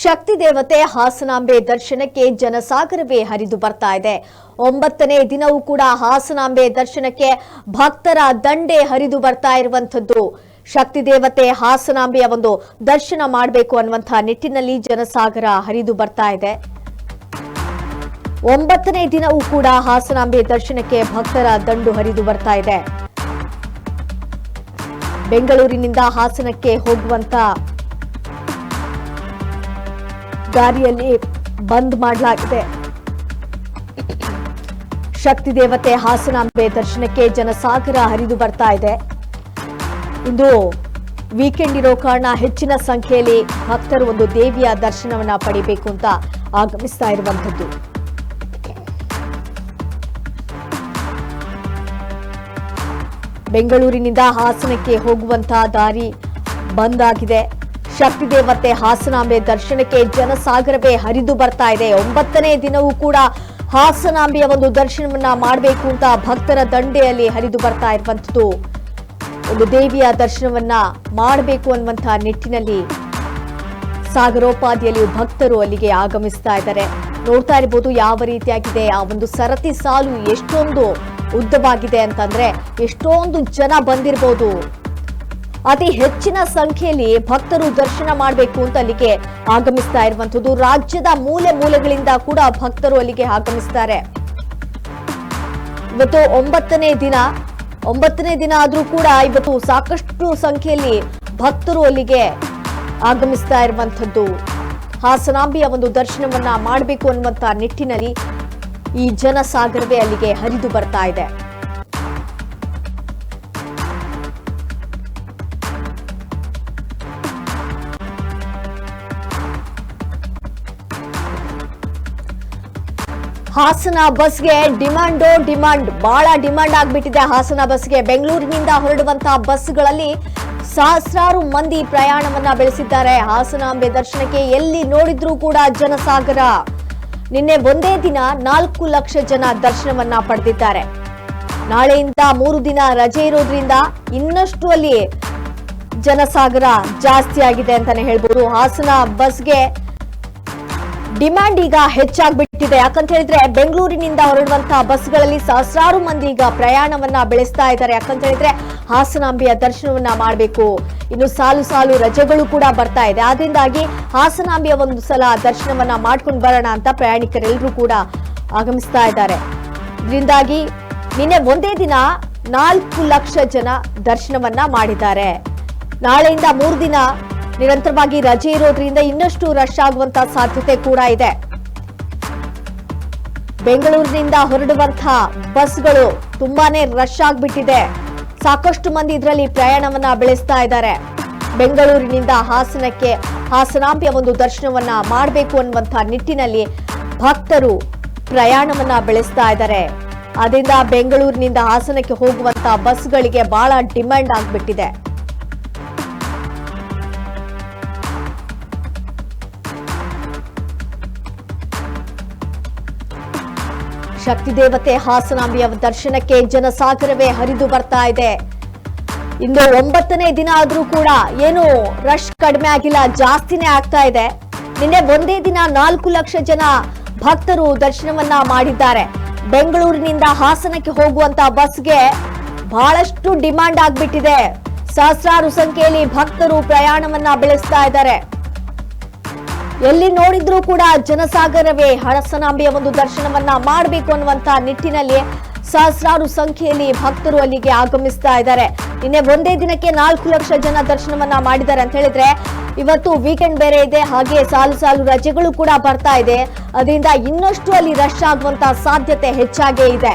ಶಕ್ತಿ ದೇವತೆ ಹಾಸನಾಂಬೆ ದರ್ಶನಕ್ಕೆ ಜನಸಾಗರವೇ ಹರಿದು ಬರ್ತಾ ಇದೆ. 9ನೇ ದಿನವೂ ಕೂಡ ಹಾಸನಾಂಬೆ ದರ್ಶನಕ್ಕೆ ಭಕ್ತರ ದಂಡೆ ಹರಿದು ಬರ್ತಾ ಇರುವಂತದ್ದು. ಶಕ್ತಿ ದೇವತೆ ಹಾಸನಾಂಬೆಯ ಒಂದು ದರ್ಶನ ಮಾಡಬೇಕು ಅನ್ನುವಂತ ನಿಟ್ಟಿನಲ್ಲಿ ಜನಸಾಗರ ಹರಿದು ಬರ್ತಾ ಇದೆ. 9ನೇ ದಿನವೂ ಕೂಡ ಹಾಸನಾಂಬೆ ದರ್ಶನಕ್ಕೆ ಭಕ್ತರ ದಂಡು ಹರಿದು ಬರ್ತಾ ಇದೆ. ಬೆಂಗಳೂರಿನಿಂದ ಹಾಸನಕ್ಕೆ ಹೋಗುವಂತ ದಾರಿಯಲ್ಲಿ ಬಂದ್ ಮಾಡಲಾಗಿದೆ. ಶಕ್ತಿ ದೇವತೆ ಹಾಸನಾಂಬೆ ದರ್ಶನಕ್ಕೆ ಜನಸಾಗರ ಹರಿದು ಬರ್ತಾ ಇದೆ. ಇಂದು ವೀಕೆಂಡ್ ಇರೋ ಕಾರಣ ಹೆಚ್ಚಿನ ಸಂಖ್ಯೆಯಲ್ಲಿ ಭಕ್ತರು ಒಂದು ದೇವಿಯ ದರ್ಶನವನ್ನ ಪಡಿಬೇಕು ಅಂತ ಆಗಮಿಸ್ತಾ ಇರುವಂತದ್ದು. ಬೆಂಗಳೂರಿನಿಂದ ಹಾಸನಕ್ಕೆ ಹೋಗುವಂತಹ ದಾರಿ ಬಂದ್ ಆಗಿದೆ. ಶಕ್ತಿ ದೇವತೆ ಹಾಸನಾಂಬೆ ದರ್ಶನಕ್ಕೆ ಜನಸಾಗರವೇ ಹರಿದು ಬರ್ತಾ ಇದೆ. 9ನೇ ದಿನವೂ ಕೂಡ ಹಾಸನಾಂಬೆಯ ಒಂದು ದರ್ಶನವನ್ನ ಮಾಡಬೇಕು ಅಂತ ಭಕ್ತರ ದಂಡೆಯಲ್ಲಿ ಹರಿದು ಬರ್ತಾ ಇರುವಂತದ್ದು. ಒಂದು ದೇವಿಯ ದರ್ಶನವನ್ನ ಮಾಡಬೇಕು ಅನ್ನುವಂತಹ ನಿಟ್ಟಿನಲ್ಲಿ ಸಾಗರೋಪಾದಿಯಲ್ಲಿ ಭಕ್ತರು ಅಲ್ಲಿಗೆ ಆಗಮಿಸ್ತಾ ಇದ್ದಾರೆ. ನೋಡ್ತಾ ಇರಬಹುದು ಯಾವ ರೀತಿಯಾಗಿದೆ. ಆ ಒಂದು ಸರತಿ ಸಾಲು ಎಷ್ಟೊಂದು ಉದ್ದವಾಗಿದೆ ಅಂತಂದ್ರೆ ಎಷ್ಟೊಂದು ಜನ ಬಂದಿರಬಹುದು. ಅತಿ ಹೆಚ್ಚಿನ ಸಂಖ್ಯೆಯಲ್ಲಿ ಭಕ್ತರು ದರ್ಶನ ಮಾಡಬೇಕು ಅಂತ ಅಲ್ಲಿಗೆ ಆಗಮಿಸ್ತಾ ಇರುವಂತದ್ದು. ರಾಜ್ಯದ ಮೂಲೆ ಮೂಲೆಗಳಿಂದ ಕೂಡ ಭಕ್ತರು ಅಲ್ಲಿಗೆ ಆಗಮಿಸ್ತಾರೆ. ಇವತ್ತು 9ನೇ ದಿನ ಆದ್ರೂ ಕೂಡ ಇವತ್ತು ಸಾಕಷ್ಟು ಸಂಖ್ಯೆಯಲ್ಲಿ ಭಕ್ತರು ಅಲ್ಲಿಗೆ ಆಗಮಿಸ್ತಾ ಇರುವಂತದ್ದು. ಹಾಸನಾಂಬೆಯ ಒಂದು ದರ್ಶನವನ್ನ ಮಾಡಬೇಕು ಅನ್ನುವಂತ ನಿಟ್ಟಿನಲ್ಲಿ ಈ ಜನಸಾಗರವೇ ಅಲ್ಲಿಗೆ ಹರಿದು ಬರ್ತಾ ಇದೆ. ಹಾಸನ ಬಸ್ಗೆ ಡಿಮಾಂಡ್ ಬಹಳ ಡಿಮಾಂಡ್ ಆಗ್ಬಿಟ್ಟಿದೆ. ಹಾಸನ ಬಸ್ಗೆ ಬೆಂಗಳೂರಿನಿಂದ ಹೊರಡುವಂತಹ ಬಸ್ಗಳಲ್ಲಿ ಸಹಸ್ರಾರು ಮಂದಿ ಪ್ರಯಾಣವನ್ನ ಬೆಳೆಸಿದ್ದಾರೆ. ಹಾಸನಾಂಬೆ ದರ್ಶನಕ್ಕೆ ಎಲ್ಲಿ ನೋಡಿದ್ರೂ ಕೂಡ ಜನಸಾಗರ. ನಿನ್ನೆ ಒಂದೇ ದಿನ 4 ಲಕ್ಷ ಜನ ದರ್ಶನವನ್ನ ಪಡೆದಿದ್ದಾರೆ. ನಾಳೆಯಿಂದ 3 ದಿನ ರಜೆ ಇರೋದ್ರಿಂದ ಇನ್ನಷ್ಟು ಅಲ್ಲಿ ಜನಸಾಗರ ಜಾಸ್ತಿ ಆಗಿದೆ ಅಂತಾನೆ ಹೇಳ್ಬೋದು. ಹಾಸನ ಬಸ್ಗೆ ಡಿಮ್ಯಾಂಡ್ ಈಗ ಹೆಚ್ಚಾಗ್ಬಿಟ್ಟಿದೆ. ಯಾಕಂತ ಹೇಳಿದ್ರೆ ಬೆಂಗಳೂರಿನಿಂದ ಹೊರಡುವಂತಹ ಬಸ್ಗಳಲ್ಲಿ ಸಹಸ್ರಾರು ಮಂದಿ ಈಗ ಪ್ರಯಾಣವನ್ನ ಬೆಳೆಸ್ತಾ ಇದ್ದಾರೆ. ಯಾಕಂತ ಹೇಳಿದ್ರೆ ಹಾಸನಾಂಬೆಯ ದರ್ಶನವನ್ನ ಮಾಡಬೇಕು. ಇನ್ನು ಸಾಲು ರಜೆಗಳು ಕೂಡ ಬರ್ತಾ ಇದೆ. ಆದ್ರಿಂದಾಗಿ ಹಾಸನಾಂಬೆಯ ಒಂದು ಸಲ ದರ್ಶನವನ್ನ ಮಾಡ್ಕೊಂಡು ಬರೋಣ ಅಂತ ಪ್ರಯಾಣಿಕರೆಲ್ಲರೂ ಕೂಡ ಆಗಮಿಸ್ತಾ ಇದ್ದಾರೆ. ಇದರಿಂದಾಗಿ ನಿನ್ನೆ ಒಂದೇ ದಿನ 4 ಲಕ್ಷ ಜನ ದರ್ಶನವನ್ನ ಮಾಡಿದ್ದಾರೆ. ನಾಳೆಯಿಂದ 3 ದಿನ ನಿರಂತರವಾಗಿ ರಜೆ ಇರೋದ್ರಿಂದ ಇನ್ನಷ್ಟು ರಶ್ ಆಗುವಂತಹ ಸಾಧ್ಯತೆ ಕೂಡ ಇದೆ. ಬೆಂಗಳೂರಿನಿಂದ ಹೊರಡುವಂತಹ ಬಸ್ಗಳು ತುಂಬಾನೇ ರಶ್ ಆಗ್ಬಿಟ್ಟಿದೆ. ಸಾಕಷ್ಟು ಮಂದಿ ಇದರಲ್ಲಿ ಪ್ರಯಾಣವನ್ನ ಬೆಳೆಸ್ತಾ ಇದ್ದಾರೆ. ಬೆಂಗಳೂರಿನಿಂದ ಹಾಸನಕ್ಕೆ ಹಾಸನಾಂಬೆಯ ಒಂದು ದರ್ಶನವನ್ನ ಮಾಡಬೇಕು ಅನ್ನುವಂತಹ ನಿಟ್ಟಿನಲ್ಲಿ ಭಕ್ತರು ಪ್ರಯಾಣವನ್ನ ಬೆಳೆಸ್ತಾ ಇದ್ದಾರೆ. ಅದರಿಂದ ಬೆಂಗಳೂರಿನಿಂದ ಹಾಸನಕ್ಕೆ ಹೋಗುವಂತಹ ಬಸ್ಗಳಿಗೆ ಬಹಳ ಡಿಮ್ಯಾಂಡ್ ಆಗ್ಬಿಟ್ಟಿದೆ. ಶಕ್ತಿ ದೇವತೆ ಹಾಸನಾಂಬೆಯ ದರ್ಶನಕ್ಕೆ ಜನಸಾಗರವೇ ಹರಿದು ಬರ್ತಾ ಇದೆ. ಇಂದು 9ನೇ ದಿನ ಆದ್ರೂ ಕೂಡ ಏನು ರಶ್ ಕಡಿಮೆ ಆಗಿಲ್ಲ, ಜಾಸ್ತಿನೇ ಆಗ್ತಾ ಇದೆ. ನಿನ್ನೆ ಒಂದೇ ದಿನ 4 ಲಕ್ಷ ಜನ ಭಕ್ತರು ದರ್ಶನವನ್ನ ಮಾಡಿದ್ದಾರೆ. ಬೆಂಗಳೂರಿನಿಂದ ಹಾಸನಕ್ಕೆ ಹೋಗುವಂತ ಬಸ್ಗೆ ಬಹಳಷ್ಟು ಡಿಮ್ಯಾಂಡ್ ಆಗ್ಬಿಟ್ಟಿದೆ. ಸಹಸ್ರಾರು ಸಂಖ್ಯೆಯಲ್ಲಿ ಭಕ್ತರು ಪ್ರಯಾಣವನ್ನ ಬೆಳೆಸ್ತಾ ಇದ್ದಾರೆ. ಎಲ್ಲಿ ನೋಡಿದ್ರೂ ಕೂಡ ಜನಸಾಗರವೇ ಹಾಸನಾಂಬೆಯ ಒಂದು ದರ್ಶನವನ್ನ ಮಾಡಬೇಕು ಅನ್ನುವಂತ ನಿಟ್ಟಿನಲ್ಲಿ ಸಹಸ್ರಾರು ಸಂಖ್ಯೆಯಲ್ಲಿ ಭಕ್ತರು ಅಲ್ಲಿಗೆ ಆಗಮಿಸ್ತಾ ಇದ್ದಾರೆ. ನಿನ್ನೆ ಒಂದೇ ದಿನಕ್ಕೆ 4 ಲಕ್ಷ ಜನ ದರ್ಶನವನ್ನ ಮಾಡಿದ್ದಾರೆ ಅಂತ ಹೇಳಿದ್ರೆ ಇವತ್ತು ವೀಕೆಂಡ್ ಬೇರೆ ಇದೆ. ಹಾಗೆ ಸಾಲು ರಜೆಗಳು ಕೂಡ ಬರ್ತಾ ಇದೆ. ಅದರಿಂದ ಇನ್ನಷ್ಟು ಅಲ್ಲಿ ರಶ್ ಆಗುವಂತ ಸಾಧ್ಯತೆ ಹೆಚ್ಚಾಗೇ ಇದೆ.